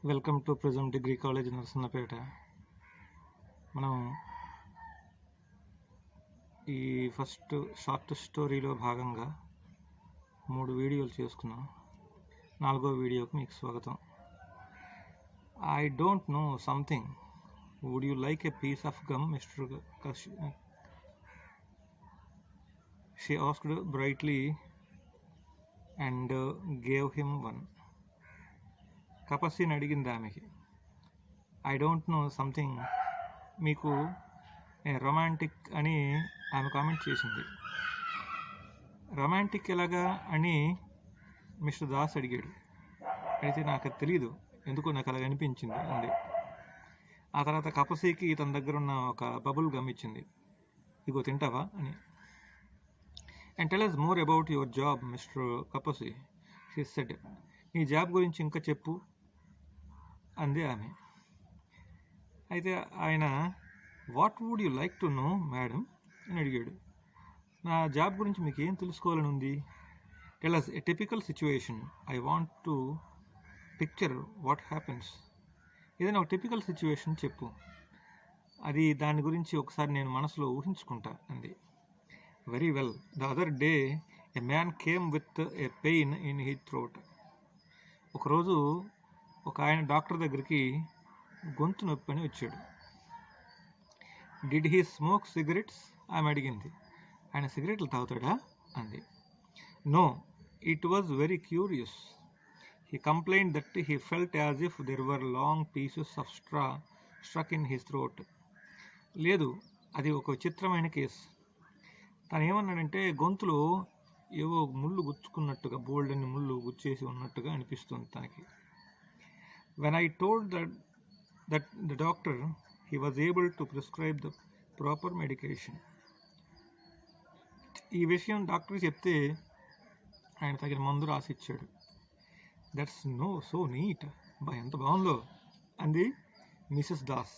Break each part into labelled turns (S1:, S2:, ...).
S1: Welcome to prism degree college Narasannapeta. మనం ఈ first short స్టోరీలో భాగంగా 3 వీడియోలు చేసుకున్నాం. 4వ వీడియోకి మీకు స్వాగతం. I don't know something. Would you like a piece of gum, Mr she asked brightly and gave him one. కపస్సిని అడిగింది ఆమెకి. ఐ డోంట్ నో సంథింగ్, మీకు రొమాంటిక్ అని ఆమె కామెంట్ చేసింది. రొమాంటిక్ ఎలాగా అని మిస్టర్ దాస్ అడిగాడు. అయితే నాకు అది తెలీదు, ఎందుకో నాకు అలాగ అనిపించింది అంది. ఆ తర్వాత కపస్సికి తన దగ్గర ఉన్న ఒక బబుల్ గమ్ ఇచ్చింది. ఇగో తింటావా అని. And tell us more about your job Mr Kapasi, she said. నీ జాబ్ గురించి ఇంకా చెప్పు అంది ఆమె. అయితే ఆయన what would you like to know madam అని అడిగాడు. నా జాబ్ గురించి మీకు ఏం తెలుసుకోవాలని ఉంది? Tell us a typical situation, I want to picture what happens. ఏదైనా ఒక టిపికల్ సిచ్యువేషన్ చెప్పు, అది దాని గురించి ఒకసారి నేను మనసులో ఊహించుకుంటా అంది. Very well, the other day a man came with a pain in his throat. ఒకరోజు ఒక ఆయన డాక్టర్ దగ్గరికి గొంతు నొప్పి అని వచ్చాడు. డిడ్ హీ స్మోక్ సిగరెట్స్ ఆమె అడిగింది. ఆయన సిగరెట్లు తాగుతాడా అంది. No, it was very curious. He complaint that he felt as if there were long pieces of struck in his throat. లేదు, అది ఒక విచిత్రమైన కేసు. తను ఏమన్నాడంటే గొంతులో ఏవో ముళ్ళు గుచ్చుకున్నట్టుగా, బోల్డ్ అని ముళ్ళు గుచ్చేసి ఉన్నట్టుగా అనిపిస్తుంది తనకి. When I told that the doctor, he was able to prescribe the proper medication. ఈ విషయం డాక్టర్కి చెప్తే ఆయన తగిన మందు రాసిచ్చాడు. That's so neat. ఎంత బాగుందో అంది Mrs Das.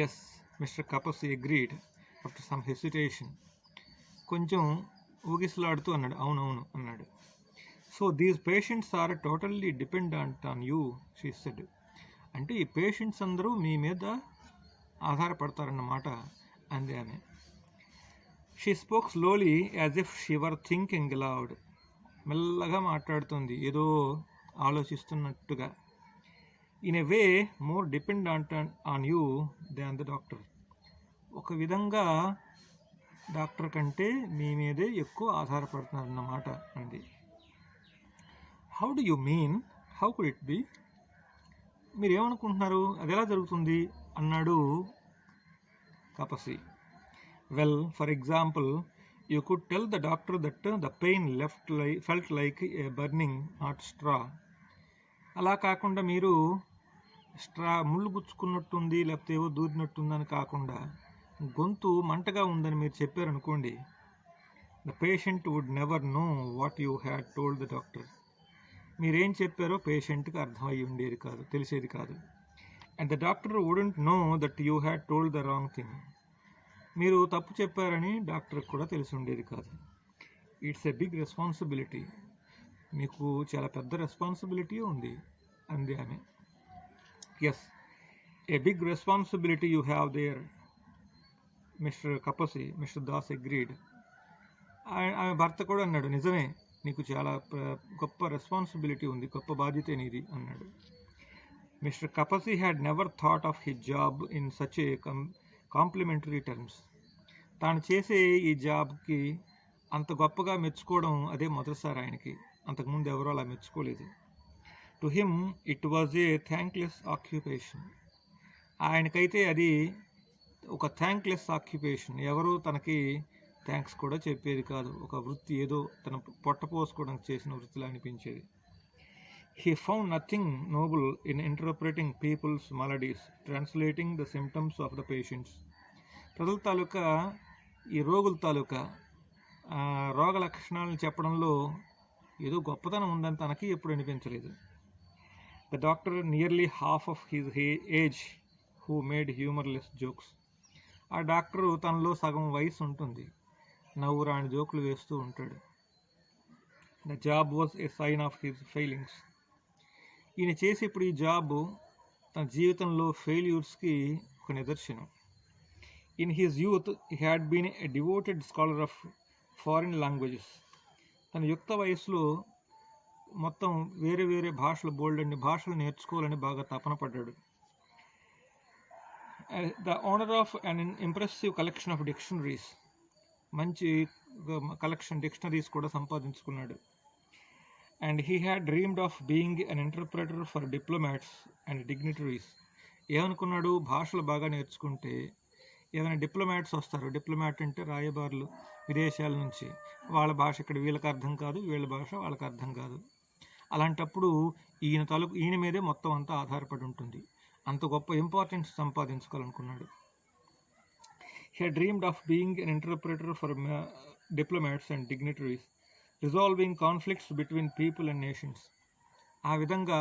S1: Yes, Mr Kapasi agreed after some hesitation. కొంచెం ఊగిసలాడుతూ అన్నాడు. అవునవును అన్నాడు. So these patients are totally dependent on you, she said. అంటే ఈ పేషెంట్స్ అందరూ మీ మీద ఆధారపడతారన్నమాట అంది ఆమె. She spoke slowly as if she were thinking loud. మెల్లగా మాట్లాడుతుంది, ఏదో ఆలోచిస్తున్నట్టుగా. In a way more dependent on you than the doctor. ఒక విధంగా డాక్టర్ కంటే మీ మీదే ఎక్కువ ఆధారపడుతున్నారన్నమాట అంది. How do you mean? How could it be? మీరేమనుకుంటున్నారు, అది ఎలా జరుగుతుంది అన్నాడు Kapasi. Well, for example, you could tell the doctor that the pain felt like a burning hot straw. అలా కాకుండా మీరు ముళ్ళు గుచ్చుకున్నట్టుంది, లేకపోతే ఏవో దూరినట్టుందని కాకుండా గొంతు మంటగా ఉందని మీరు చెప్పారనుకోండి, the patient would never know what you had told the doctor. మీరేం చెప్పారో పేషెంట్కి అర్థమయ్యి ఉండేది కాదు, తెలిసేది కాదు. And the doctor wouldn't know that you had told the wrong thing. మీరు తప్పు చెప్పారని డాక్టర్కి కూడా తెలిసి ఉండేది కాదు. It's a big responsibility. మీకు చాలా పెద్ద రెస్పాన్సిబిలిటీ ఉంది అంది ఆమె. Yes, a big responsibility you have there Mr Kapasi, Mr Das agreed. ఆమె భర్త కూడా అన్నాడు, నిజమే, నీకు చాలా గొప్ప రెస్పాన్సిబిలిటీ ఉంది, గొప్ప బాధ్యత నీది అన్నాడు. Mr Kapasi had never thought of his job in such a complimentary terms. తాను చేసే ఈ జాబ్కి అంత గొప్పగా మెచ్చుకోవడం అదే మొదటిసారి ఆయనకి. అంతకుముందు ఎవరో అలా మెచ్చుకోలేదు. To him it was a thankless occupation. ఆయనకైతే అది ఒక థ్యాంక్లెస్ ఆక్యుపేషన్. ఎవరో తనకి థ్యాంక్స్ కూడా చెప్పేది కాదు. ఒక వృత్తి, ఏదో తన పొట్ట పోసుకోవడానికి చేసిన వృత్తిలా అనిపించేది. He found nothing noble in interpreting people's maladies, translating the symptoms of the patients. ప్రజల తాలూకా, ఈ రోగుల తాలూకా రోగ లక్షణాలను చెప్పడంలో ఏదో గొప్పతనం ఉందని తనకి ఎప్పుడు అనిపించలేదు. The doctor nearly half of his age who made humourless jokes. ఆ డాక్టరు తనలో సగం వయసు ఉంటుంది, నవ్వు రాని జోకులు వేస్తూ ఉంటాడు. The job was a sign of his failings. ఈయన చేసే ఇప్పుడు ఈ జాబ్ తన జీవితంలో ఫెయిల్యూర్స్కి ఒక నిదర్శనం. In his youth he had been a devoted scholar of foreign languages. తన యుక్త వయసులో మొత్తం వేరే వేరే భాషలు, బోల్డ్ అన్ని భాషలు నేర్చుకోవాలని బాగా తపన పడ్డాడు. The owner of an impressive collection of dictionaries, మంచి కలెక్షన్ డిక్షనరీస్ కూడా సంపాదించుకున్నాడు. And he had dreamed of being an interpreter for diplomats and dignitaries. ఏమనుకున్నాడు, భాషలు బాగా నేర్చుకుంటే ఏదైనా డిప్లొమాట్స్ వస్తారు. డిప్లొమాట్ అంటే రాయబారులు విదేశాల నుంచి. వాళ్ళ భాష ఇక్కడ వీళ్ళకి అర్థం కాదు, వీళ్ళ భాష వాళ్ళకి అర్థం కాదు. అలాంటప్పుడు ఈయన మీదే మొత్తం అంతా ఆధారపడి ఉంటుంది. అంత గొప్ప ఇంపార్టెన్స్ సంపాదించుకోవాలనుకున్నాడు. He dreamed of being an interpreter for diplomats and dignitaries, resolving conflicts between people and nations. ఆ విధంగా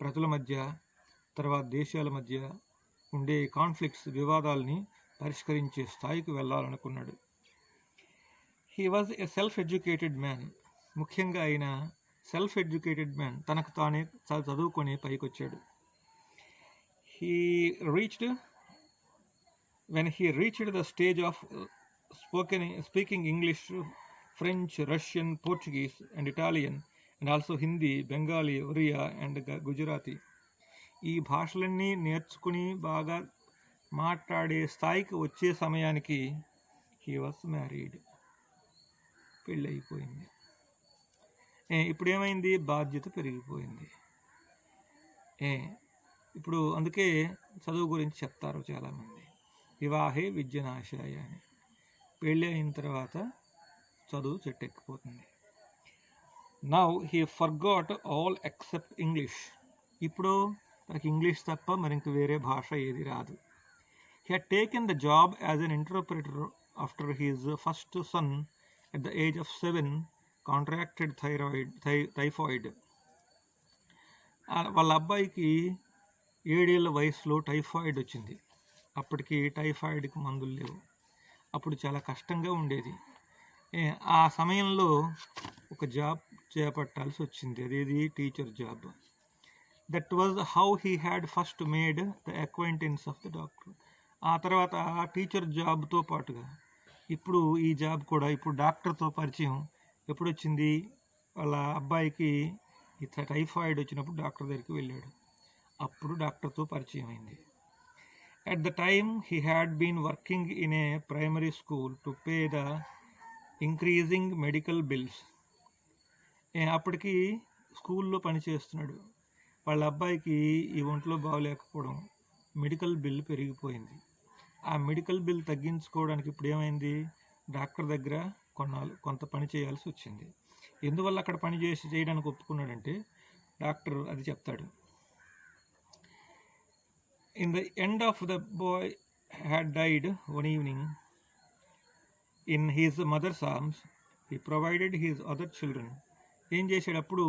S1: ప్రజల మధ్య, తర్వాత దేశాల మధ్య ఉండే కాన్ఫ్లిక్ట్స్, వివాదాలని పరిష్కరించే స్థాయికి వెళ్ళాలనుకున్నాడు. He was a self educated man. ముఖ్యంగా ఆయన సెల్ఫ్ ఎడ్యుకేటెడ్ మ్యాన్, తనకు తానే చదువుకొని పైకొచ్చాడు. When he reached the stage of speaking English, French, Russian, Portuguese and Italian, and also Hindi, Bengali, Oriya and Gujarati. ఈ భాషలన్నీ నేర్చుకుని బాగా మాట్లాడే స్థాయికి వచ్చే సమయానికి హీ వాస్ మ్యారీడ్, పెళ్ళైపోయింది. ఇప్పుడు ఏమైంది, బాధ్యత పెరిగిపోయింది. ఇప్పుడు అందుకే చదువు గురించి చెప్తారు చాలామంది, వివాహే విద్యనాశాయ అని. పెళ్ళి అయిన తర్వాత చదువు చెట్టెక్కిపోతుంది. Now he forgot all except English. ఇప్పుడు మనకి ఇంగ్లీష్ తప్ప మరి ఇంక వేరే భాష ఏది రాదు. He had taken the job as an interpreter after his first son at the age of 7 contracted typhoid. వాళ్ళ అబ్బాయికి 7 ఏళ్ళ వయసులో టైఫాయిడ్ వచ్చింది. అప్పటికి టైఫాయిడ్కి మందులు లేవు. అప్పుడు చాలా కష్టంగా ఉండేది. ఆ సమయంలో ఒక జాబ్ చేపట్టాల్సి వచ్చింది. అదేది, teacher job. That was how he had first made the acquaintance of the doctor. ఆ తర్వాత ఆ టీచర్ జాబ్తో పాటుగా ఇప్పుడు ఈ జాబ్ కూడా, ఇప్పుడు డాక్టర్తో పరిచయం ఎప్పుడు వచ్చింది, వాళ్ళ అబ్బాయికి టైఫాయిడ్ వచ్చినప్పుడు డాక్టర్ దగ్గరికి వెళ్ళాడు. అప్పుడు డాక్టర్తో పరిచయం అయింది. At the time, he had been working in a primary school to pay the increasing medical bills. అప్పటికి స్కూల్లో పనిచేస్తున్నాడు. వాళ్ళ అబ్బాయికి ఈ ఒంట్లో బాగోలేకపోవడం, మెడికల్ బిల్ పెరిగిపోయింది. ఆ మెడికల్ బిల్ తగ్గించుకోవడానికి ఇప్పుడు ఏమైంది, డాక్టర్ దగ్గర కొంత పని చేయాల్సి వచ్చింది. ఎందువల్ల అక్కడ పని చేయడానికి ఒప్పుకున్నాడంటే డాక్టర్ అది చెప్తాడు. In the end of the boy had died one evening in his mother's arms, he provided his other children. ఏం చేశాడు అప్పుడు,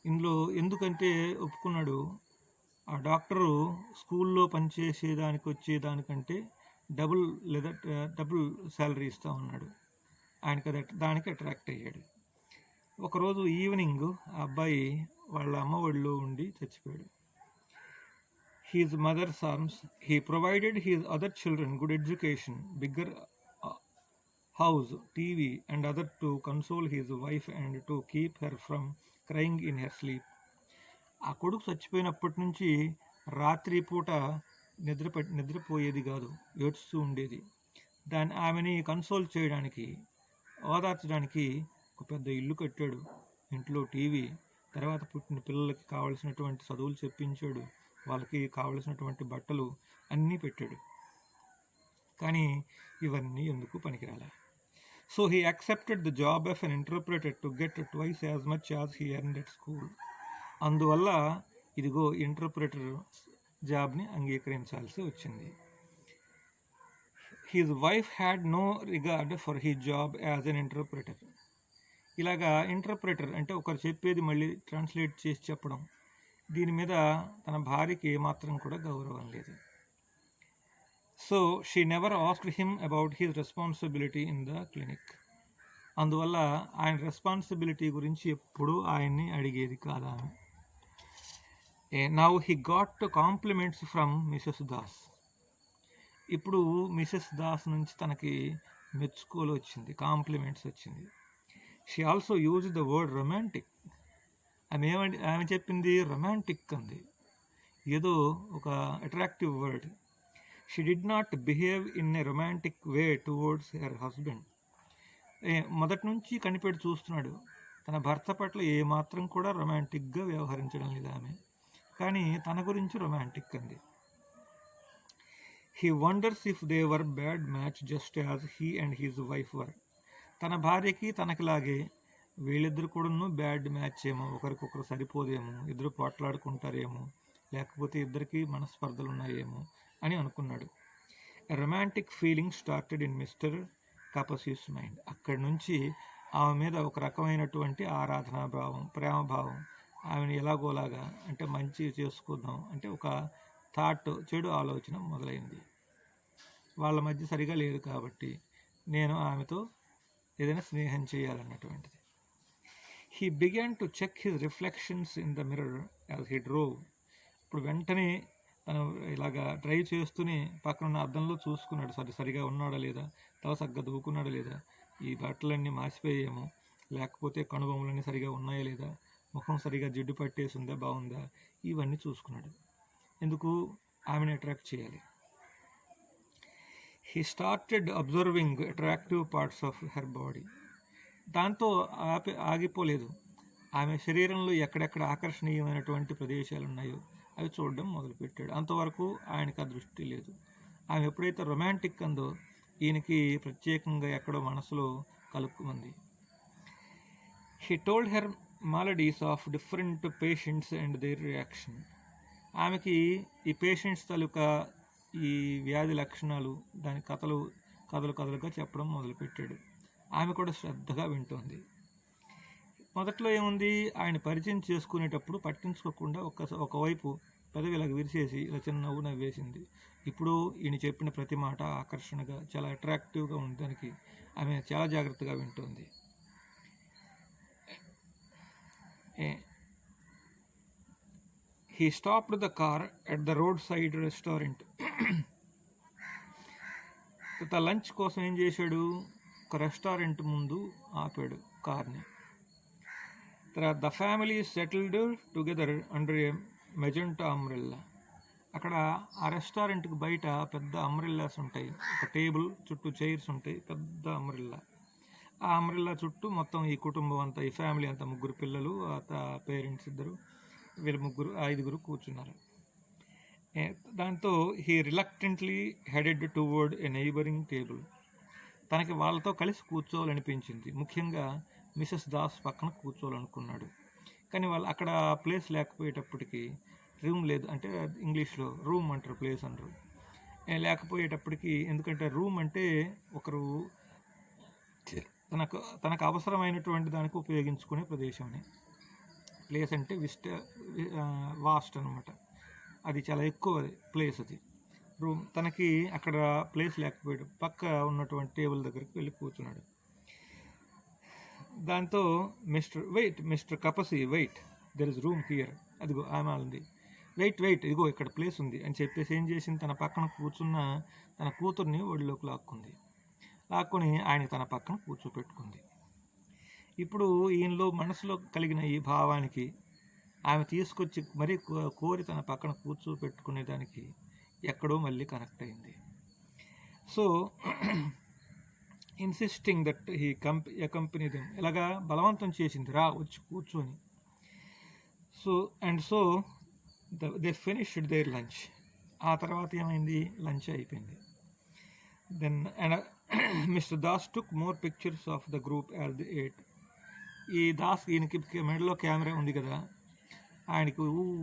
S1: ఇందులో ఎందుకంటే ఒప్పుకున్నాడు, ఆ డాక్టరు స్కూల్లో పనిచేసేదానికి వచ్చేదానికంటే డబుల్ శాలరీ ఇస్తా ఉన్నాడు. ఆయనకి దానికి అట్రాక్ట్ అయ్యాడు. ఒకరోజు ఈవినింగ్ ఆ అబ్బాయి వాళ్ళ అమ్మ ఒడిలో ఉండి చచ్చిపోయాడు. His mother's arms, he provided his other children good education, bigger house, TV and other to console his wife and to keep her from crying in her sleep. ఆ కొడుకు చచ్చిపోయినప్పటి నుంచి రాత్రి పూట నిద్రపోయేది కాదు, ఏడుస్తూ ఉండేది. ఆమెని కన్సోల్ చేయడానికి, ఓదార్చడానికి ఒక పెద్ద ఇల్లు కట్టాడు. ఇంట్లో టీవీ, తర్వాత పుట్టిన పిల్లలకి కావలసినటువంటి చదువులు చెప్పించాడు, వాళ్ళకి కావలసినటువంటి బట్టలు అన్నీ పెట్టాడు. కానీ ఇవన్నీ ఎందుకు పనికిరాలే. So he accepted the job of an interpreter to get twice as much as he earned at school. అందువల్ల ఇదిగో ఇంటర్ప్రెటర్ జాబ్ని అంగీకరించాల్సి వచ్చింది. His wife had no regard for he job as an interpreter. ఇలాగా ఇంటర్ప్రెటర్ అంటే ఒకరు చెప్పేది మళ్ళీ ట్రాన్స్లేట్ చేసి చెప్పడం, దీని మీద తన భార్యకి ఏమాత్రం కూడా గౌరవం లేదు. So she never asked him about his responsibility in the clinic. అందువల్ల ఆయన రెస్పాన్సిబిలిటీ గురించి ఎప్పుడూ ఆయన్ని అడిగేది కాదా. Now he got compliments from Mrs. Das. ఇప్పుడు మిసెస్ దాస్ నుంచి తనకి మెచ్చుకోలు వచ్చింది, కాంప్లిమెంట్స్ వచ్చింది. She also use the word romantic. ఆమె చెప్పింది రొమాంటిక్ అంది, ఏదో ఒక attractive word. She did not behave in a romantic way towards her husband. మొదటి నుంచి కనిపెట్టి చూస్తున్నాడు, తన భర్త పట్ల ఏమాత్రం కూడా రొమాంటిక్గా వ్యవహరించడం లేదు ఆమె, కానీ తన గురించి రొమాంటిక్ అంది. He wonders if they were bad match just as he and his wife were. తన భార్యకి తనకిలాగే వీళ్ళిద్దరు కూడాను బ్యాడ్ మ్యాచ్ ఏమో, ఒకరికొకరు సరిపోదేమో, ఇద్దరు పోట్లాడుకుంటారేమో, లేకపోతే ఇద్దరికి మనస్పర్ధలు ఉన్నాయేమో అని అనుకున్నాడు. A romantic feeling started in Mr Kapasi's mind. అక్కడి నుంచి ఆమె మీద ఒక రకమైనటువంటి ఆరాధనాభావం, ప్రేమభావం, ఆమెను ఎలాగోలాగా అంటే మంచి చేసుకుందాం అంటే ఒక థాట్, చెడు ఆలోచన మొదలైంది. వాళ్ళ మధ్య సరిగా లేదు కాబట్టి నేను ఆమెతో ఏదైనా స్నేహం చేయాలన్నటువంటిది. He began to check his reflections in the mirror as he drove. ఇప్పుడు వెంటనే తను ఇలాగా డ్రైవ్ చేస్తూనే పక్కన ఉన్న అద్దంలో చూసుకున్నాడు, సరిగా ఉన్నాడా లేదా, తల సగ్గా దూకున్నాడా లేదా, ఈ బట్టలన్నీ మాసిపోయేమో, లేకపోతే కనుబొమ్మలన్నీ సరిగా ఉన్నాయా లేదా, ముఖం సరిగా జిడ్డు పట్టేసి ఉందా, బాగుందా, ఇవన్నీ చూసుకున్నాడు. ఎందుకు? ఆమెను అట్రాక్ట్ చేయాలి. He started observing attractive parts of her body. దాంతో ఆగిపోలేదు. ఆమె శరీరంలో ఎక్కడెక్కడ ఆకర్షణీయమైనటువంటి ప్రదేశాలు ఉన్నాయో అవి చూడడం మొదలుపెట్టాడు. అంతవరకు ఆయనకు ఆ దృష్టి లేదు. ఆమె ఎప్పుడైతే రొమాంటిక్ అందో ఈయనకి ప్రత్యేకంగా ఎక్కడో మనసులో కలుపుకుంది. He told her maladies of different patients and their reaction. ఆమెకి ఈ పేషెంట్స్ తాలూకా ఈ వ్యాధి లక్షణాలు, దాని కథలుగా చెప్పడం మొదలుపెట్టాడు. ఆమె కూడా శ్రద్ధగా వింటోంది. మొదట్లో ఏముంది, ఆయన పరిచయం చేసుకునేటప్పుడు పట్టించుకోకుండా ఒకవైపు పెదవి ఇలాగ విరిచేసి ఇలా చిన్న నవ్వు నవ్వేసింది. ఇప్పుడు ఈయన చెప్పిన ప్రతి మాట ఆకర్షణగా, చాలా అట్రాక్టివ్గా ఉండడానికి ఆమె చాలా జాగ్రత్తగా వింటోంది. He stopped the car at the roadside restaurant. Lunch కోసం ఏం చేశాడు, ఒక రెస్టారెంట్ ముందు ఆపాడు కార్ని. తర్వాత the family settled together under A magenta umbrella. అక్కడ ఆ రెస్టారెంట్కి బయట పెద్ద అంబ్రెల్లాస్ ఉంటాయి, ఒక టేబుల్ చుట్టూ చైర్స్ ఉంటాయి, పెద్ద అంబ్రెల్లా. ఆ అంబ్రెల్లా చుట్టూ మొత్తం ఈ కుటుంబం అంతా, ఈ ఫ్యామిలీ అంతా, 3 పిల్లలు, పేరెంట్స్ ఇద్దరు, వీళ్ళు 5 కూర్చున్నారు. దాంతో he reluctantly headed towards A neighbouring table. తనకి వాళ్ళతో కలిసి కూర్చోవాలనిపించింది, ముఖ్యంగా మిసెస్ దాస్ పక్కన కూర్చోవాలనుకున్నాడు. కానీ వాళ్ళు అక్కడ ప్లేస్ లేకపోయేటప్పటికి, రూమ్ లేదు అంటే ఇంగ్లీష్లో రూమ్ అంటారు, ప్లేస్ అంటారు, లేకపోయేటప్పటికి, ఎందుకంటే రూమ్ అంటే ఒకరు తనకు అవసరమైనటువంటి దానికి ఉపయోగించుకునే ప్రదేశం అని, ప్లేస్ అంటే వాస్ట్ అనమాట, అది చాలా ఎక్కువ ప్లేస్ అది రూమ్. తనకి అక్కడ ప్లేస్ లేకపోయాడు, పక్క ఉన్నటువంటి టేబుల్ దగ్గరికి వెళ్ళి కూర్చున్నాడు. దాంతో Mr Kapasi wait, there is room here. అదిగో ఆమె ఉంది, వెయిట్ ఇదిగో ఇక్కడ ప్లేస్ ఉంది అని చెప్పేసి ఏం చేసింది, తన పక్కన కూర్చున్న తన కూతుర్ని ఒడిలోకి లాక్కొని ఆయనకి తన పక్కన కూర్చోపెట్టుకుంది. ఇప్పుడు ఈయనలో మనసులో కలిగిన ఈ భావానికి ఆమె తీసుకొచ్చి మరీ కోరి తన పక్కన కూర్చోపెట్టుకునేదానికి ఎక్కడో మళ్ళీ కనెక్ట్ అయింది. So insisting that he accompany them, ఇలాగా బలవంతం చేసింది, రా వచ్చి కూర్చొని. So they finished their lunch. ఆ తర్వాత ఏమైంది, లంచ్ అయిపోయింది. Then mister Das took more pictures of the group as the eight. ఈ దాస్, ఈయనకి మెడలో కెమెరా ఉంది కదా, ఆయనకి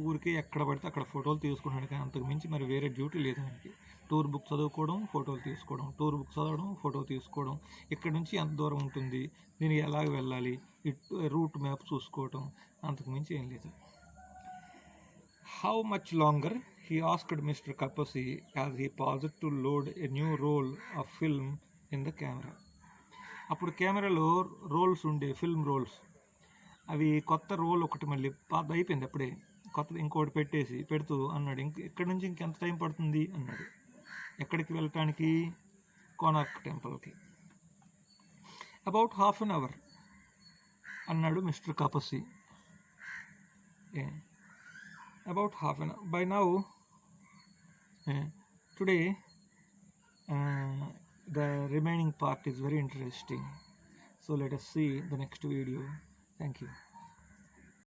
S1: ఊరికే ఎక్కడ పడితే అక్కడ ఫోటోలు తీసుకున్నాడు, కానీ అంతకు మించి మరి వేరే డ్యూటీ లేదు ఆయనకి. టూర్ బుక్ చదువుకోవడం, ఫోటోలు తీసుకోవడం, టూర్ బుక్ చదవడం, ఫోటో తీసుకోవడం, ఇక్కడ నుంచి ఎంత దూరం ఉంటుంది, దీనికి ఎలాగ వెళ్ళాలి, రూట్ మ్యాప్ చూసుకోవటం, అంతకు మించి ఏం లేదు. How much longer, he asked Mr. Kapasi as he paused to load a new roll of film in the camera. అప్పుడు కెమెరాలో రోల్స్ ఉండే, ఫిల్మ్ రోల్స్, అవి కొత్త రోల్ ఒకటి మళ్ళీ పాత అయిపోయింది అప్పుడే, కొత్తది ఇంకోటి పెడుతూ అన్నాడు, ఇక్కడి నుంచి ఇంకెంత టైం పడుతుంది అన్నాడు. ఎక్కడికి వెళ్ళటానికి? కోనార్క్ టెంపుల్కి. అబౌట్ హాఫ్ అన్ అవర్ అన్నాడు Mr Kapasi. About half an hour. By now today the remaining part is very interesting, so let us see the next video. Thank you.